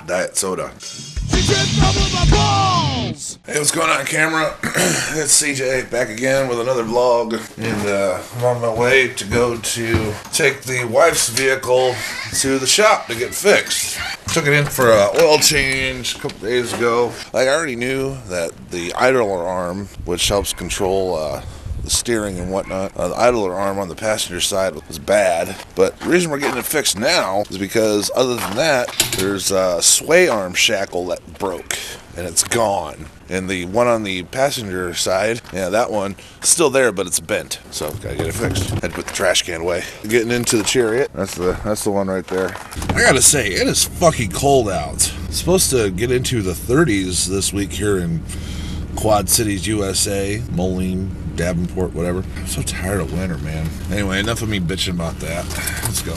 diet soda. She tripped over my balls! Hey, what's going on, camera? It's CJ back again with another vlog, and I'm on my way to go to take the wife's vehicle to the shop to get fixed. Took it in for an oil change a couple days ago. Like, I already knew that the idler arm, which helps control the steering and whatnot, the idler arm on the passenger side was bad, but the reason we're getting it fixed now is because other than that, there's a sway arm shackle that broke and it's gone, and the one on the passenger side, yeah, that one still there, but it's bent, so gotta get it fixed. Had to put the trash can away. Getting into the Chariot, that's the one right there. I gotta say, it is fucking cold out. It's supposed to get into the 30s this week here in Quad Cities, USA, Moline, Davenport, whatever. I'm so tired of winter, man. Anyway, enough of me bitching about that. Let's go.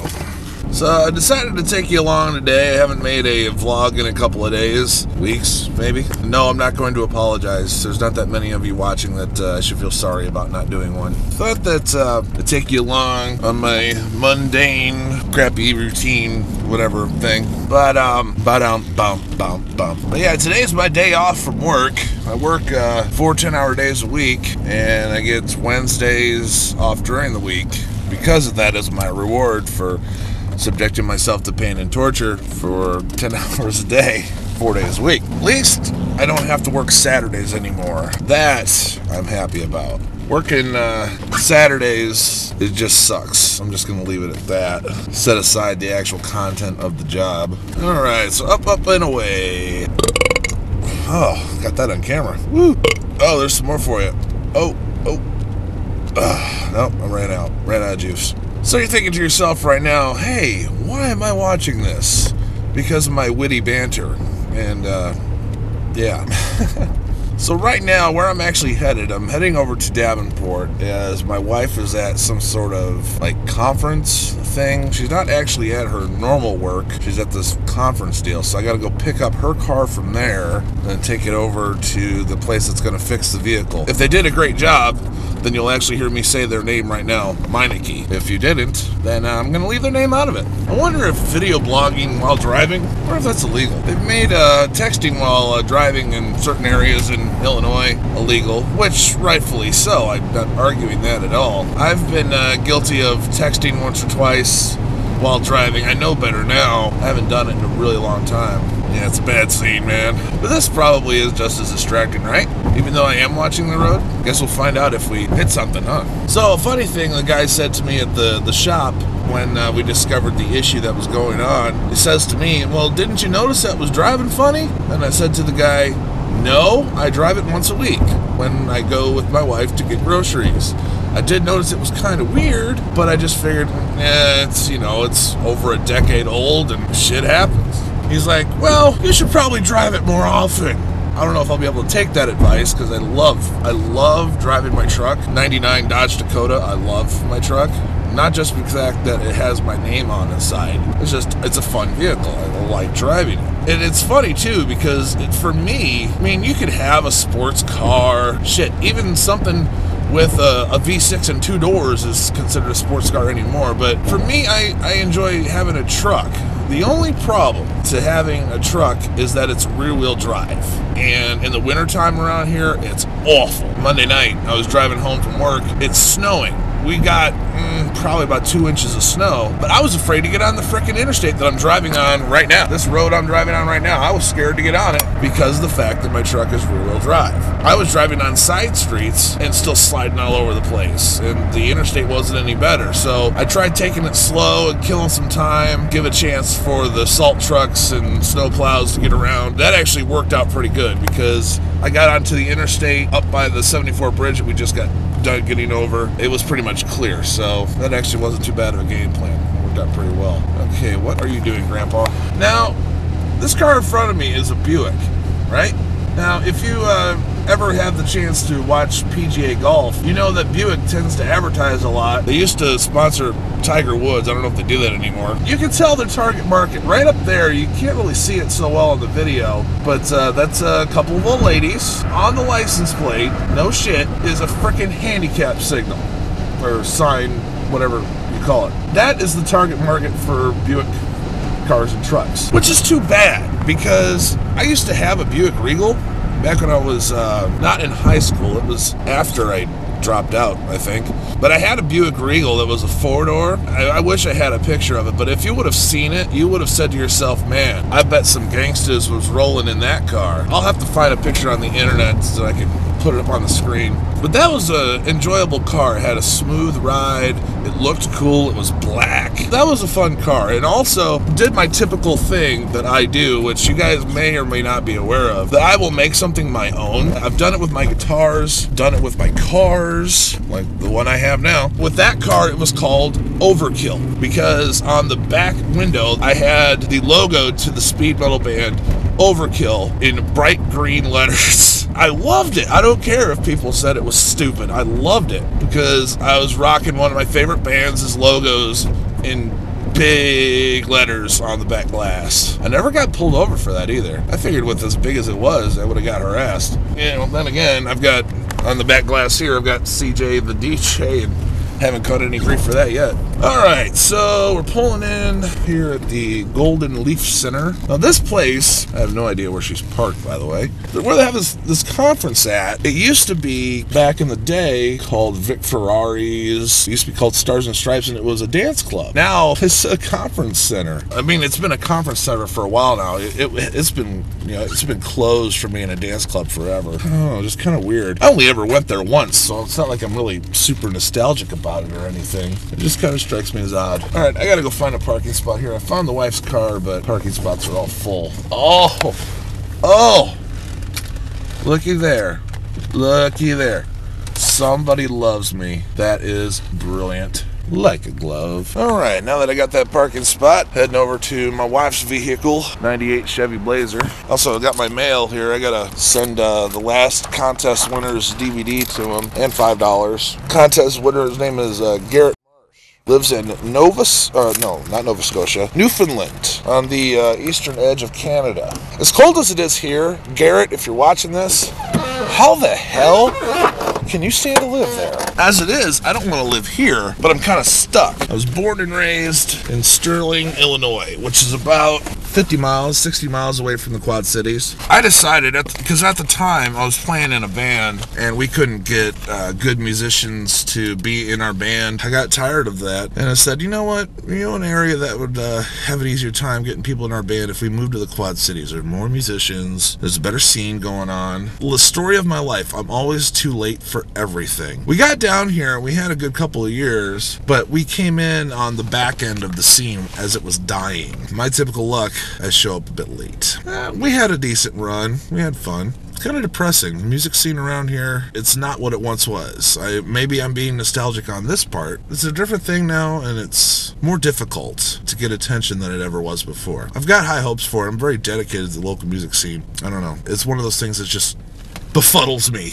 So I decided to take you along today. I haven't made a vlog in a couple of days, weeks, maybe. No, I'm not going to apologize. There's not that many of you watching that I should feel sorry about not doing one. Thought that I'd take you along on my mundane, crappy routine, whatever thing. But yeah, today's my day off from work. I work 4 10-hour days a week, and I get Wednesdays off during the week. Because of that is my reward for subjecting myself to pain and torture for 10 hours a day, 4 days a week. At least I don't have to work Saturdays anymore. That I'm happy about. Working Saturdays, it just sucks. I'm just going to leave it at that. Set aside the actual content of the job. Alright, so up, and away. Oh, got that on camera. Woo! Oh, there's some more for you. Oh. Nope, I ran out of juice. So you're thinking to yourself right now, hey, why am I watching this? Because of my witty banter. And, yeah. So right now, where I'm actually headed, I'm heading over to Davenport as my wife is at some sort of, like, conference thing. She's not actually at her normal work. She's at this conference deal. So I gotta go pick up her car from there and take it over to the place that's gonna fix the vehicle. If they did a great job, then you'll actually hear me say their name right now, Meineke. If you didn't, then I'm gonna leave their name out of it. I wonder if video blogging while driving, or if that's illegal. They've made texting while driving in certain areas in Illinois illegal, which rightfully so. I'm not arguing that at all. I've been guilty of texting once or twice while driving. I know better now. I haven't done it in a really long time. Yeah, it's a bad scene, man. But this probably is just as distracting, right? Even though I am watching the road? Guess we'll find out if we hit something, huh? So, a funny thing the guy said to me at the shop when we discovered the issue that was going on, he says to me, well, didn't you notice that was driving funny? And I said to the guy, no, I drive it once a week when I go with my wife to get groceries. I did notice it was kind of weird, but I just figured, it's, you know, it's over a decade old and shit happens. He's like, well, you should probably drive it more often. I don't know if I'll be able to take that advice because I love driving my truck. 99 Dodge Dakota, I love my truck. Not just because that it has my name on the side. It's a fun vehicle. I like driving it. And it's funny too because for me, I mean, you could have a sports car, shit, even something with a V6 and 2 doors is considered a sports car anymore. But for me, I enjoy having a truck. The only problem to having a truck is that it's rear-wheel drive. And in the wintertime around here, it's awful. Monday night, I was driving home from work. It's snowing. We got probably about 2 inches of snow, but I was afraid to get on the frickin' interstate that I'm driving on right now. This road I'm driving on right now, I was scared to get on it because of the fact that my truck is rear-wheel drive. I was driving on side streets and still sliding all over the place, and the interstate wasn't any better. So I tried taking it slow and killing some time, give a chance for the salt trucks and snow plows to get around. That actually worked out pretty good because I got onto the interstate up by the 74 bridge that we just got done getting over. It was pretty much clear, so that actually wasn't too bad of a game plan. It worked out pretty well. Okay, what are you doing, Grandpa? Now, this car in front of me is a Buick, right? Now, if you ever have the chance to watch PGA golf, you know that Buick tends to advertise a lot. They used to sponsor Tiger Woods. I don't know if they do that anymore. You can tell their target market right up there. You can't really see it so well in the video, but that's a couple of old ladies. On the license plate, no shit, is a frickin' handicap signal, or sign, whatever you call it. That is the target market for Buick cars and trucks, which is too bad because I used to have a Buick Regal back when I was not in high school. It was after I dropped out, I think. But I had a Buick Regal that was a four-door. I wish I had a picture of it, but if you would have seen it, you would have said to yourself, man, I bet some gangsters was rolling in that car. I'll have to find a picture on the internet so I can put it up on the screen. But that was an enjoyable car. It had a smooth ride. It looked cool. It was black. That was a fun car. And also did my typical thing that I do, which you guys may or may not be aware of, that I will make something my own. I've done it with my guitars, done it with my cars, like the one I have now. With that car, it was called Overkill because on the back window, I had the logo to the speed metal band Overkill in bright green letters. I loved it. I don't care if people said it was stupid. I loved it because I was rocking one of my favorite bands' logos in big letters on the back glass. I never got pulled over for that either. I figured with as big as it was, I would have got harassed. Yeah, well, then again, I've got on the back glass here, I've got CJ the DJ, and haven't caught any grief for that yet. Alright, so we're pulling in here at the Golden Leaf Center. Now this place, I have no idea where she's parked, by the way. Where they have this conference at, it used to be, back in the day, called Vic Ferrari's. It used to be called Stars and Stripes, and it was a dance club. Now, it's a conference center. I mean, it's been a conference center for a while now. It's been, it's been closed from being a dance club forever. Oh, just kind of weird. I only ever went there once, so it's not like I'm really super nostalgic about it or anything. It just kind of strikes me as odd. Alright, I gotta go find a parking spot here. I found the wife's car, but parking spots are all full. Oh! Looky there. Looky there. Somebody loves me. That is brilliant. Like a glove. Alright, now that I got that parking spot, heading over to my wife's vehicle, 98 Chevy Blazer. Also, I got my mail here. I gotta send the last contest winner's DVD to him, and $5. Contest winner's name is Garrett. Lives in Nova Scotia, Newfoundland, on the eastern edge of Canada. As cold as it is here, Garrett, if you're watching this, how the hell can you stand to live there? As it is, I don't want to live here, but I'm kind of stuck. I was born and raised in Sterling, Illinois, which is about 50 miles, 60 miles away from the Quad Cities. I decided, because at the time I was playing in a band and we couldn't get good musicians to be in our band. I got tired of that and I said, you know what? An area that would have an easier time getting people in our band if we moved to the Quad Cities. There are more musicians, there's a better scene going on. Well, the story of my life, I'm always too late for everything. We got down here, we had a good couple of years, but we came in on the back end of the scene as it was dying. My typical luck, I show up a bit late. We had a decent run. We had fun. It's kind of depressing. The music scene around here, it's not what it once was. Maybe I'm being nostalgic on this part. It's a different thing now, and it's more difficult to get attention than it ever was before. I've got high hopes for it. I'm very dedicated to the local music scene. I don't know. It's one of those things that just befuddles me.